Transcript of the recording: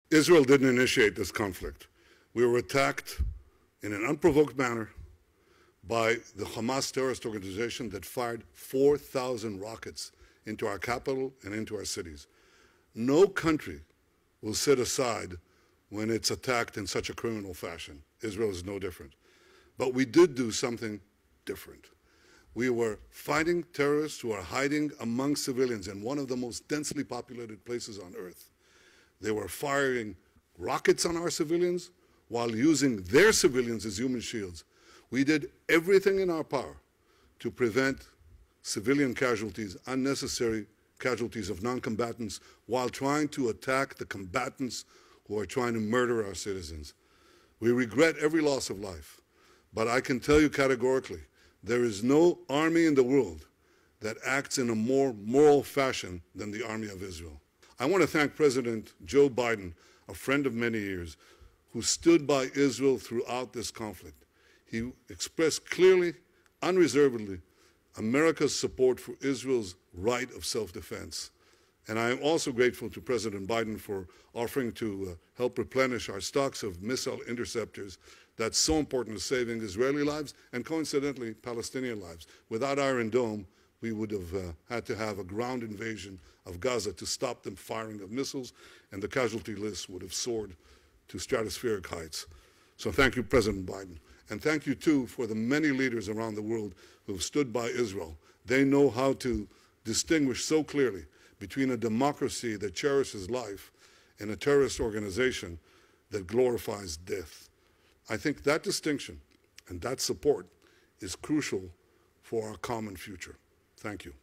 Israel didn't initiate this conflict. We were attacked in an unprovoked manner by the Hamas terrorist organization that fired 4,000 rockets into our capital and into our cities. No country will sit aside when it's attacked in such a criminal fashion. Israel is no different. But we did do something different. We were fighting terrorists who are hiding among civilians in one of the most densely populated places on earth. They were firing rockets on our civilians while using their civilians as human shields. We did everything in our power to prevent civilian casualties, unnecessary casualties of non-combatants, while trying to attack the combatants who are trying to murder our citizens. We regret every loss of life, but I can tell you categorically, there is no army in the world that acts in a more moral fashion than the Army of Israel. I want to thank President Joe Biden, a friend of many years, who stood by Israel throughout this conflict. He expressed clearly, unreservedly, America's support for Israel's right of self-defense. And I am also grateful to President Biden for offering to help replenish our stocks of missile interceptors that's so important to saving Israeli lives and, coincidentally, Palestinian lives. Without Iron Dome, we would have had to have a ground invasion of Gaza to stop them firing of missiles, and the casualty list would have soared to stratospheric heights. So thank you, President Biden. And thank you, too, for the many leaders around the world who have stood by Israel. They know how to distinguish so clearly between a democracy that cherishes life and a terrorist organization that glorifies death. I think that distinction and that support is crucial for our common future. Thank you.